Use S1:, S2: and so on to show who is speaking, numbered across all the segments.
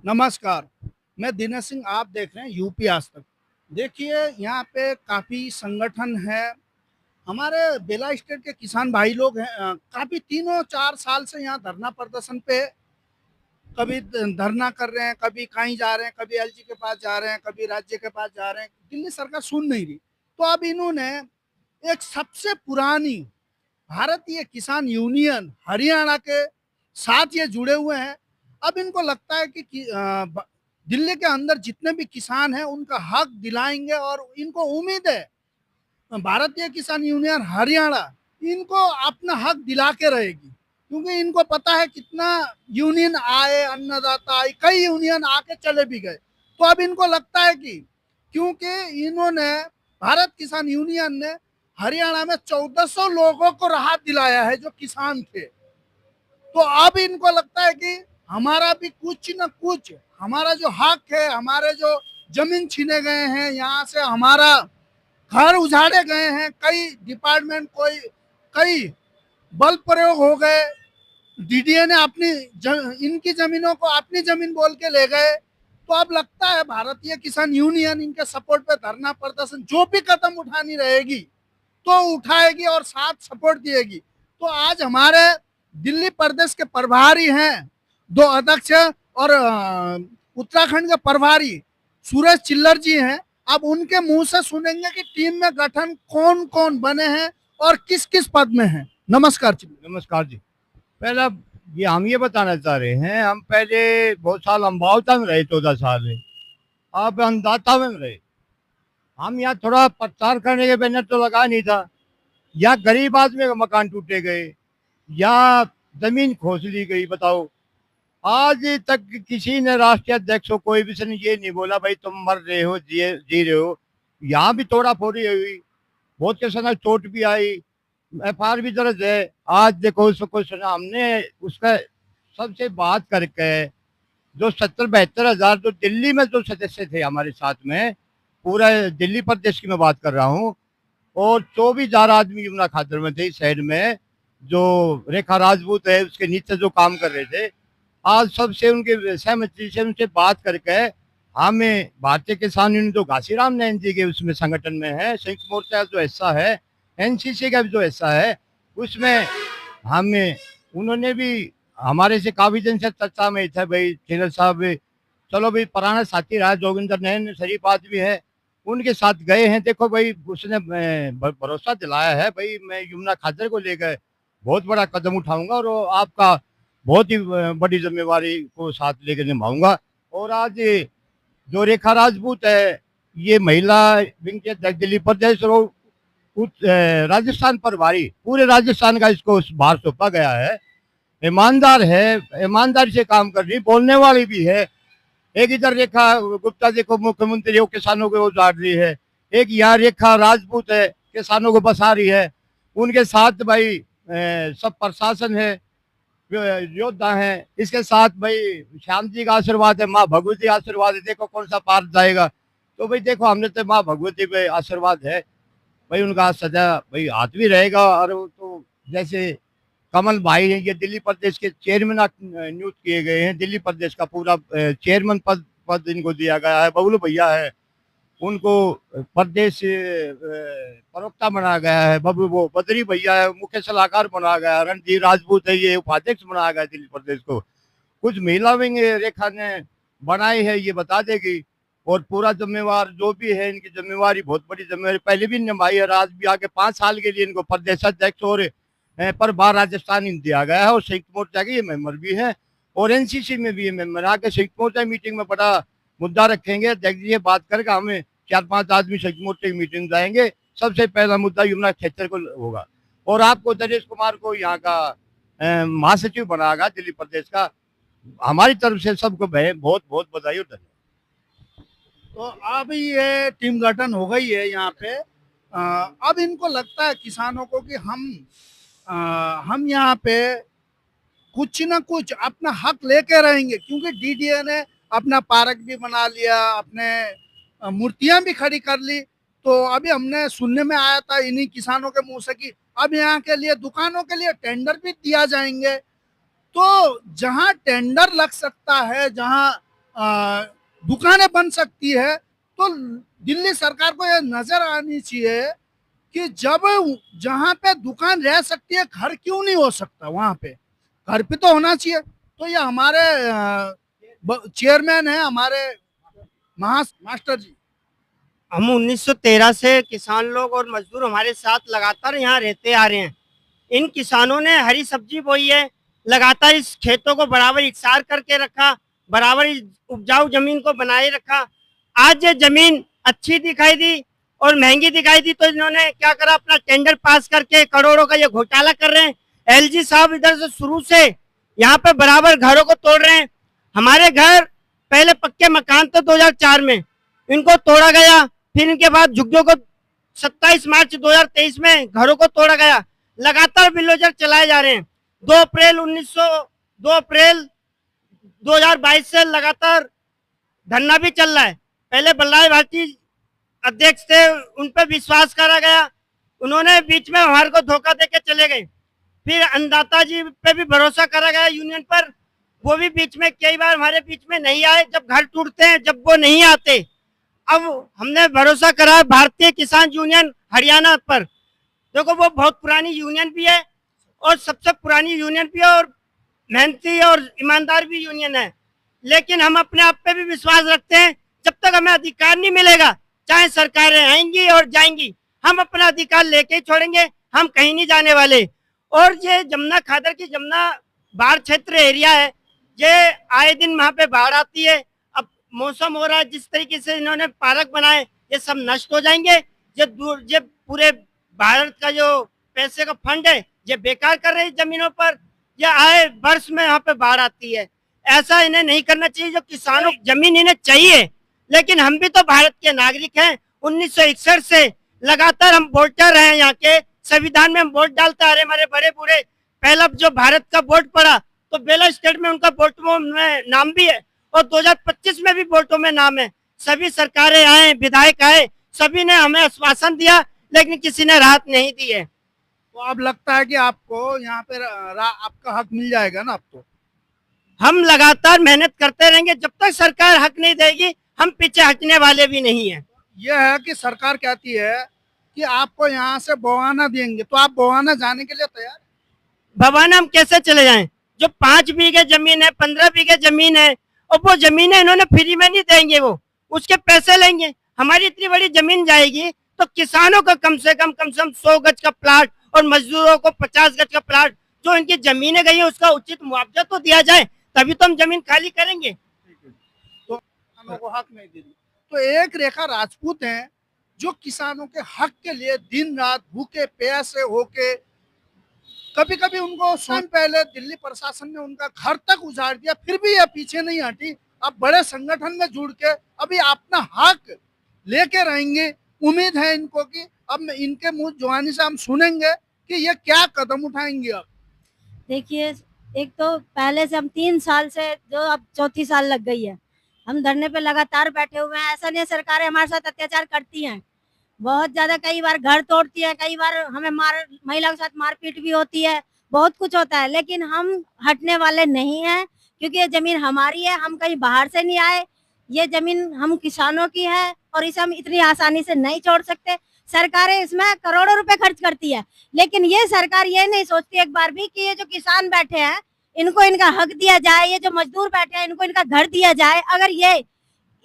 S1: नमस्कार। मैं दिनेश सिंह, आप देख रहे हैं यूपी आज तक। देखिए, यहाँ पे काफ़ी संगठन है। हमारे बेला स्टेट के किसान भाई लोग हैं, काफ़ी 3-4 साल से यहाँ धरना प्रदर्शन पे कभी धरना कर रहे हैं, कभी कहीं जा रहे हैं, कभी एलजी के पास जा रहे हैं, कभी राज्य के पास जा रहे हैं। दिल्ली सरकार सुन नहीं रही। तो अब इन्होंने एक सबसे पुरानी भारतीय किसान यूनियन हरियाणा के साथ ये जुड़े हुए हैं। अब इनको लगता है कि दिल्ली के अंदर जितने भी किसान हैं उनका हक दिलाएंगे, और इनको उम्मीद है भारतीय किसान यूनियन हरियाणा इनको अपना हक दिला के रहेगी, क्योंकि इनको पता है कितना यूनियन आए, अन्नदाता आए, कई यूनियन आके चले भी गए। तो अब इनको लगता है कि क्योंकि इन्होंने भारत किसान यूनियन ने हरियाणा में 1400 लोगों को राहत दिलाया है जो किसान थे, तो अब इनको लगता है कि हमारा भी कुछ न कुछ, हमारा जो हक है, हमारे जो जमीन छीने गए हैं, यहाँ से हमारा घर उजाड़े गए हैं, कई डिपार्टमेंट, कोई कई बल प्रयोग हो गए, डीडीए ने इनकी जमीनों को अपनी जमीन बोल के ले गए। तो अब लगता है भारतीय किसान यूनियन इनके सपोर्ट पे धरना प्रदर्शन जो भी कदम उठानी रहेगी तो उठाएगी और साथ सपोर्ट दिएगी। तो आज हमारे दिल्ली प्रदेश के प्रभारी हैं, दो अध्यक्ष और उत्तराखंड के प्रभारी सूरज चिल्लर जी हैं। अब उनके मुंह से सुनेंगे कि टीम में गठन कौन कौन बने हैं और किस किस पद में हैं। नमस्कार।
S2: नमस्कार जी। पहला हम ये बताना चाह रहे हैं, हम पहले बहुत साल अम्बावता में रहे, 14 साल में। आप अंदाता में रहे। हम यहाँ थोड़ा प्रचार करने के बैनर तो लगा नहीं था। यहाँ गरीब आदमी का मकान टूटे गए, या जमीन खोस ली गई। बताओ, आज तक किसी ने, राष्ट्रीय अध्यक्ष हो, कोई भी से ये नहीं बोला भाई तुम मर रहे हो, जी रहे हो। यहाँ भी तोड़ा फोड़ी हुई, बहुत के समय चोट भी आई, एफआईआर भी दर्ज है। आज देखो उसको सुना हमने, उसका सबसे बात करके जो 70-72 हजार जो दिल्ली में जो सदस्य थे हमारे साथ में, पूरा दिल्ली प्रदेश की मैं बात कर रहा हूँ, और 24,000 आदमी यमुना खातर में थे इस शहर में, जो रेखा राजपूत है उसके नीचे जो काम कर रहे थे। आज सबसे उनके सहमति से उनसे बात करके हमें भारतीय किसान यूनियन जो घासीराम नयन जी के उसमें संगठन में है, संयुक्त मोर्चा जो हिस्सा है, एनसीसी का भी जो हिस्सा है, उसमें हमें उन्होंने भी हमारे से काफी दिन से चर्चा में था भाई खेलर साहब, चलो भाई पुराना साथी रहा, जोगिंदर नयन शरीफ आदमी है, उनके साथ गए हैं। देखो भाई उसने भरोसा दिलाया है भाई मैं यमुना खातर को लेकर बहुत बड़ा कदम उठाऊंगा और आपका बहुत ही बड़ी जिम्मेवारी को साथ लेकर निभाऊंगा। और आज जो रेखा राजपूत है, ये महिला विंग के अध्यक्ष दिल्ली प्रदेश और राजस्थान प्रभारी, पूरे राजस्थान का इसको भार सौंपा गया है। ईमानदार है, ईमानदारी से काम कर रही, बोलने वाली भी है। एक इधर रेखा गुप्ता देखो मुख्यमंत्री हो, किसानों को उजाड़ रही है। एक यहाँ रेखा राजपूत है, किसानों को बसा रही है। उनके साथ भाई सब प्रशासन है, योद्धा है। इसके साथ भाई श्याम जी का आशीर्वाद है, माँ भगवती आशीर्वाद है। देखो कौन सा पार जाएगा। तो भाई देखो हमने तो माँ भगवती पे आशीर्वाद है भाई, उनका सजा भाई हाथ भी रहेगा। और तो जैसे कमल भाई हैं, ये दिल्ली प्रदेश के चेयरमैन नियुक्त किए गए हैं। दिल्ली प्रदेश का पूरा चेयरमैन पद पद इनको दिया गया है। बबलू भैया है, उनको प्रदेश प्रवक्ता बनाया गया है। बबलू वो बद्री भैया है, मुख्य सलाहकार बनाया गया है। रणधीर राजपूत है, ये उपाध्यक्ष बनाया गया है दिल्ली प्रदेश को। कुछ महिला विंग रेखा ने बनाई है, ये बता देगी। और पूरा जिम्मेवार जो भी है, इनकी जिम्मेवारी बहुत बड़ी जिम्मेवारी पहले भी निभाई है। आज भी आगे 5 साल के लिए इनको प्रदेश अध्यक्ष और प्रभार राजस्थान दिया गया है। और संयुक्त मोर्चा के ये मेंबर भी हैं और एनसीसी में भी ये मेंबर। आके संयुक्त मोर्चा मीटिंग में बड़ा मुद्दा रखेंगे। अध्यक्ष जी बात करके हमें 4-5 आदमी संयुक्त मोर्चा की मीटिंग जाएंगे। सबसे पहला मुद्दा यमुना क्षेत्र को होगा। और आपको नरेश कुमार को यहाँ का महासचिव बनाएगा दिल्ली प्रदेश का। हमारी तरफ से सबको बहुत बहुत बधाई और धन्यवाद।
S1: तो अब ये टीम गठन हो गई है यहाँ पे। अब इनको लगता है किसानों को कि हम यहाँ पे कुछ न कुछ अपना हक लेके रहेंगे, क्योंकि डीडीए ने अपना पार्क भी बना लिया, अपने मूर्तियां भी खड़ी कर ली। तो अभी हमने सुनने में आया था इन्हीं किसानों के मुंह से कि अब यहाँ के लिए दुकानों के लिए टेंडर भी दिया जाएंगे। तो जहां टेंडर लग सकता है, जहां दुकानें बन सकती है, तो दिल्ली सरकार को यह नजर आनी चाहिए कि जब जहां पे दुकान रह सकती है, घर क्यों नहीं हो सकता? वहां पे घर पे तो होना चाहिए। तो ये हमारे चेयरमैन है, हमारे मास्टर जी।
S3: हम 1913 से किसान लोग और मजदूर हमारे साथ लगातार यहाँ रहते आ रहे हैं। इन किसानों ने हरी सब्जी बोई है, लगातार इस खेतों को बराबर इकसार करके रखा, बराबर इस उपजाऊ जमीन को बनाए रखा। आज ये जमीन अच्छी दिखाई दी और महंगी दिखाई दी, तो इन्होंने क्या करा, अपना टेंडर पास करके करोड़ों का ये घोटाला कर रहे हैं। एलजी साहब इधर से शुरू से यहाँ पे बराबर घरों को तोड़ रहे हैं। हमारे घर पहले पक्के मकान थे 2004 में, इनको तोड़ा गया। फिर इनके बाद झुग्गियों को 27 मार्च 2023 में घरों को तोड़ा गया। लगातार बिल्डोजर चलाए जा रहे हैं। 2 अप्रैल 2022 से लगातार धरना भी चल रहा है। पहले बल्लाभ भारती अध्यक्ष थे, उन पर विश्वास करा गया, उन्होंने बीच में हमारे को धोखा देके चले गए। फिर अन्नदाता जी पे भी भरोसा करा गया यूनियन पर, वो भी बीच में कई बार हमारे बीच में नहीं आए। जब घर टूटते हैं, जब वो नहीं आते, अब हमने भरोसा करा भारतीय किसान यूनियन हरियाणा पर। देखो वो बहुत पुरानी यूनियन भी है और सबसे पुरानी यूनियन भी है और मेहनती और ईमानदार भी यूनियन है। लेकिन हम अपने आप पे भी विश्वास रखते हैं। जब तक हमें अधिकार नहीं मिलेगा, चाहे सरकारें आएंगी और जाएंगी, हम अपना अधिकार लेके ही छोड़ेंगे। हम कहीं नहीं जाने वाले। और ये जमुना खादर की जमुना बाढ़ क्षेत्र एरिया है, ये आए दिन वहां पे बाढ़ आती है। अब मौसम हो रहा है, जिस तरीके से इन्होंने पार्क बनाए, ये सब नष्ट हो जाएंगे। ये पूरे भारत का जो पैसे का फंड है, ये बेकार कर रहे हैं जमीनों पर। ये आए वर्ष में यहाँ पे बाढ़ आती है। ऐसा इन्हें नहीं करना चाहिए। जो किसानों की जमीन इन्हें चाहिए, लेकिन हम भी तो भारत के नागरिक हैं। 1961 से लगातार हम वोटर हैं। यहाँ के संविधान में हम वोट डालते आ रहे। हमारे बड़े बूढ़े, पहला जो भारत का वोट पड़ा तो बेला स्टेट में उनका वोटों में नाम भी है और 2025 में भी वोटों में नाम है। सभी सरकारें आए, विधायक आए, सभी ने हमें आश्वासन दिया, लेकिन किसी ने राहत नहीं दी है।
S1: तो अब लगता है कि आपको यहाँ पे आपका हक मिल जाएगा ना? अब तो
S3: हम लगातार मेहनत करते रहेंगे। जब तक सरकार हक नहीं देगी, हम पीछे हटने वाले भी नहीं है।
S1: यह है कि सरकार कहती है कि आपको यहाँ से बवाना देंगे, तो आप बवाना जाने के लिए तैयार?
S3: बवाना हम कैसे चले जाएं? जो 5 बीघे जमीन है, 15 बीघे जमीन है, और वो जमीनें इन्होंने फ्री में नहीं देंगे, वो उसके पैसे लेंगे। हमारी इतनी बड़ी जमीन जाएगी तो किसानों को कम से कम 100 गज का प्लाट और मजदूरों को 50 गज का प्लाट, जो इनकी जमीनें गई है, उसका उचित मुआवजा तो दिया जाए, तभी तो हम जमीन खाली करेंगे।
S1: तो किसानों को हक नहीं देंगे। तो एक रेखा राजपूत हैं जो किसानों के हक के लिए दिन रात भूखे प्यासे होके, कभी कभी उनको समय पहले दिल्ली प्रशासन ने उनका घर तक उजाड़ दिया, फिर भी ये पीछे नहीं हटी। अब बड़े संगठन में जुड़ के अभी अपना हक लेके रहेंगे। उम्मीद है इनको कि अब इनके मुंह जुबानी से हम सुनेंगे कि ये क्या कदम उठाएंगे। अब
S4: देखिए, एक तो पहले से हम 3 साल से, जो अब चौथी साल लग गई है, हम धरने पे लगातार बैठे हुए हैं। ऐसा नहीं सरकारें हमारे साथ अत्याचार करती हैं, बहुत ज्यादा, कई बार घर तोड़ती है, कई बार हमें महिला के साथ मारपीट भी होती है, बहुत कुछ होता है, लेकिन हम हटने वाले नहीं हैं, क्योंकि ये जमीन हमारी है। हम कहीं बाहर से नहीं आए, ये जमीन हम किसानों की है और इसे हम इतनी आसानी से नहीं छोड़ सकते। सरकारें इसमें करोड़ों रुपए खर्च करती है, लेकिन ये सरकार ये नहीं सोचती एक बार भी कि ये जो किसान बैठे हैं, इनको इनका हक दिया जाए, ये जो मजदूर बैठे हैं, इनको इनका घर दिया जाए। अगर ये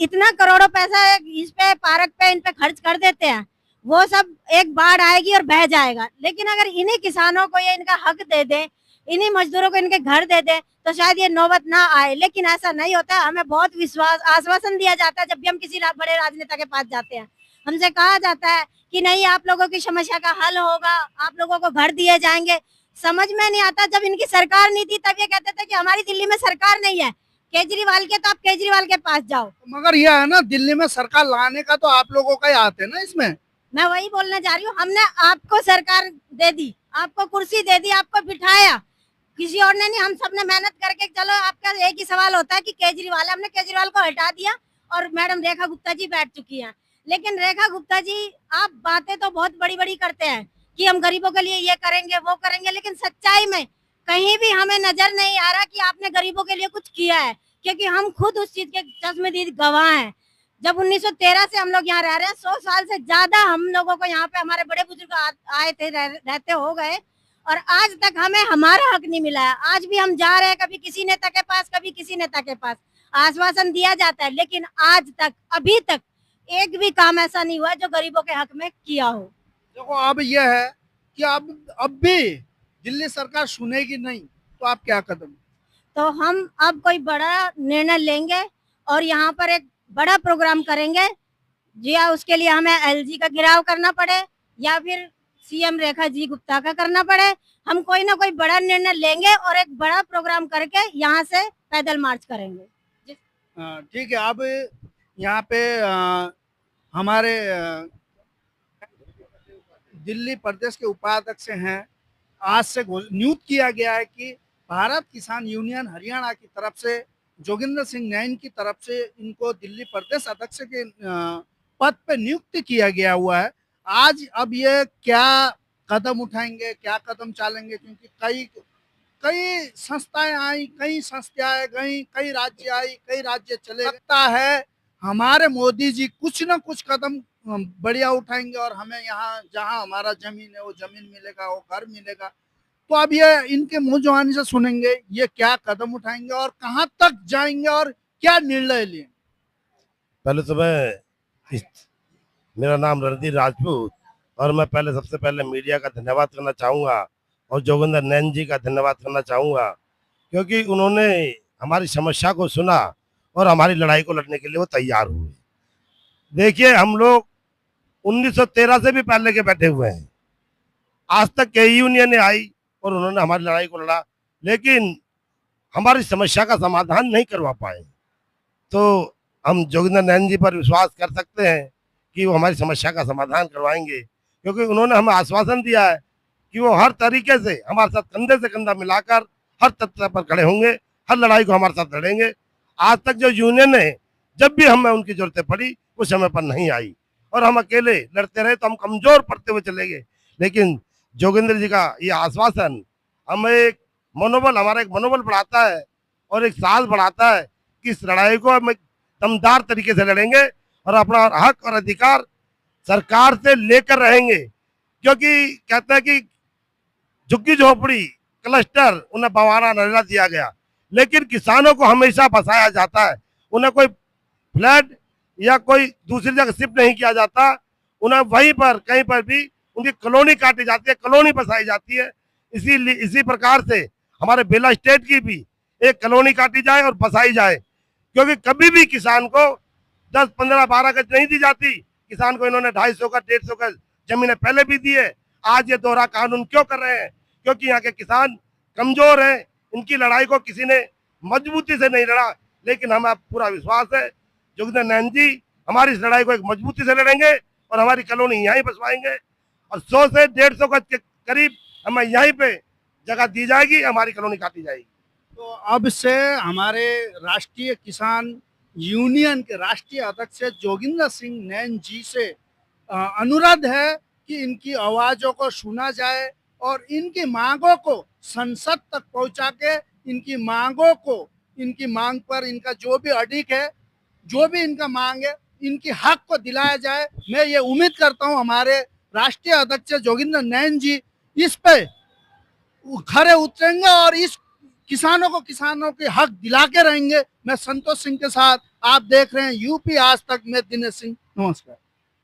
S4: इतना करोड़ों पैसा इस पे पार्क पे इन पे खर्च कर देते हैं, वो सब एक बाढ़ आएगी और बह जाएगा। लेकिन अगर इन्हीं किसानों को ये इनका हक दे दे, इन्हीं मजदूरों को इनके घर दे दे, तो शायद ये नौबत ना आए। लेकिन ऐसा नहीं होता। हमें बहुत विश्वास आश्वासन दिया जाता है जब भी हम किसी बड़े राजनेता के पास जाते हैं। हमसे कहा जाता है कि नहीं, आप लोगों की समस्या का हल होगा, आप लोगों को घर दिए जाएंगे। समझ में नहीं आता, जब इनकी सरकार नहीं थी तब ये कहते थे कि हमारी दिल्ली में सरकार नहीं है, केजरीवाल के, तो आप केजरीवाल के पास जाओ।
S1: मगर यह है ना, दिल्ली में सरकार लाने का तो आप लोगों का ही हाथ है ना इसमें।
S4: मैं वही बोलने जा रही हूँ। हमने आपको सरकार दे दी, आपको कुर्सी दे दी, आपको बिठाया, किसी और ने नहीं। हम सब ने मेहनत करके, चलो आपका एक ही सवाल होता है कि केजरीवाल है, हमने केजरीवाल को हटा दिया और मैडम रेखा गुप्ता जी बैठ चुकी हैं। लेकिन रेखा गुप्ता जी, आप बातें तो बहुत बड़ी बड़ी करते हैं कि हम गरीबों के लिए ये करेंगे वो करेंगे, लेकिन सच्चाई में कहीं भी हमें नजर नहीं आ रहा कि आपने गरीबों के लिए कुछ किया है। क्योंकि हम खुद उस चीज के चश्मदीद गवाह हैं। जब 1913 से हम लोग यहाँ रह रहे हैं, 100 साल से ज्यादा हम लोगों को यहाँ पे हमारे बड़े बुजुर्ग आए थे, रहते हो गए, और आज तक हमें हमारा हक नहीं मिला है। आज भी हम जा रहे हैं, कभी किसी नेता के पास, कभी किसी नेता के पास, आश्वासन दिया जाता है, लेकिन आज तक, अभी तक एक भी काम ऐसा नहीं हुआ जो गरीबों के हक में किया हो।
S1: देखो अब यह है कि अब भी दिल्ली सरकार सुनेगी नहीं, तो आप क्या कदम?
S4: तो हम अब कोई बड़ा निर्णय लेंगे और यहाँ पर एक बड़ा प्रोग्राम करेंगे, या उसके लिए हमें एलजी का घेराव करना पड़े या फिर सीएम रेखा जी गुप्ता का करना पड़े, हम कोई ना कोई बड़ा निर्णय लेंगे और एक बड़ा प्रोग्राम करके यहाँ से पैदल मार्च करेंगे।
S1: ठीक है। अब यहाँ पे हमारे दिल्ली प्रदेश के उपाध्यक्ष हैं, आज से नियुक्त किया गया है कि भारत किसान यूनियन हरियाणा की तरफ से जोगिंदर सिंह नैन की तरफ से इनको दिल्ली प्रदेश अध्यक्ष के पद पे नियुक्त किया गया हुआ है। आज अब ये क्या कदम उठाएंगे, क्या कदम चालेंगे, क्योंकि कई संस्थाएं आई, कई संस्थाएं गई, कई राज्य आई, कई राज्य चले। लगता है हमारे मोदी जी कुछ ना कुछ कदम बढ़िया उठाएंगे और हमें यहाँ जहाँ हमारा जमीन है वो जमीन मिलेगा, वो घर मिलेगा। तो अब ये इनके मुंह जुबानी से सुनेंगे ये क्या कदम उठाएंगे और कहाँ तक जाएंगे और क्या निर्णय लिए।
S5: पहले तो मेरा नाम रणधीर राजपूत, और मैं सबसे पहले मीडिया का धन्यवाद करना चाहूँगा और जोगिंदर नैन जी का धन्यवाद करना चाहूँगा, क्योंकि उन्होंने हमारी समस्या को सुना और हमारी लड़ाई को लड़ने के लिए वो तैयार हुए। देखिए, हम लोग 1913 से भी पहले के बैठे हुए हैं, आज तक कई यूनियनें आई और उन्होंने हमारी लड़ाई को लड़ा, लेकिन हमारी समस्या का समाधान नहीं करवा पाए। तो हम जोगिंदर नैन जी पर विश्वास कर सकते हैं कि वो हमारी समस्या का समाधान करवाएंगे, क्योंकि उन्होंने हमें आश्वासन दिया है कि वो हर तरीके से हमारे साथ कंधे से कंधा मिलाकर हर तत्व पर खड़े होंगे, हर लड़ाई को हमारे साथ लड़ेंगे। आज तक जो यूनियन है, जब भी हमें उनकी जरूरतें पड़ी वो समय पर नहीं आई और हम अकेले लड़ते रहे तो हम कमजोर पड़ते हुए चले गए। लेकिन जोगिंदर जी का ये आश्वासन हमें हमारा एक मनोबल बढ़ाता है और एक साहस बढ़ाता है कि इस लड़ाई को हम दमदार तरीके से लड़ेंगे और अपना हक और अधिकार सरकार से लेकर रहेंगे। क्योंकि कहते हैं कि झुग्गी झोपड़ी क्लस्टर उन्हें बवाना नजरा दिया गया, लेकिन किसानों को हमेशा फंसाया जाता है। उन्हें कोई फ्लैट या कोई दूसरी जगह शिफ्ट नहीं किया जाता, उन्हें वहीं पर कहीं पर भी उनकी कॉलोनी काटी जाती है, कॉलोनी बसाई जाती है। इसी प्रकार से हमारे बेला स्टेट की भी एक कॉलोनी काटी जाए और बसाई जाए, क्योंकि कभी भी किसान को 10, 15, 12 गज नहीं दी जाती। किसान को इन्होंने 250 का 150 का जमीनें पहले भी दी है। आज ये दोहरा कानून क्यों कर रहे हैं? क्योंकि यहाँ के किसान कमजोर हैं, इनकी लड़ाई को किसी ने मजबूती से नहीं लड़ा, लेकिन हमें पूरा विश्वास है जोगिंदर नैन जी हमारी इस लड़ाई को एक मजबूती से लड़ेंगे और हमारी कॉलोनी यहीं बसवाएंगे और 100 से 150 गज के करीब हमें यहीं पे जगह दी जाएगी, हमारी कॉलोनी काटी जाएगी।
S1: तो अब से हमारे राष्ट्रीय किसान यूनियन के राष्ट्रीय अध्यक्ष जोगिंदर सिंह नैन जी से अनुरोध है कि इनकी आवाजों को सुना जाए और इनकी मांगों को संसद तक पहुंचा के इनकी मांग पर इनका जो भी अड़िक है, जो भी इनका मांग है, इनकी हक को दिलाया जाए। मैं ये उम्मीद करता हूं हमारे राष्ट्रीय अध्यक्ष जोगिंदर नैन जी इस पे खरे उतरेंगे और इस किसानों के हक दिला के रहेंगे। मैं संतोष सिंह के साथ, आप देख रहे हैं यूपी आज तक, मैं दिनेश सिंह, नमस्कार।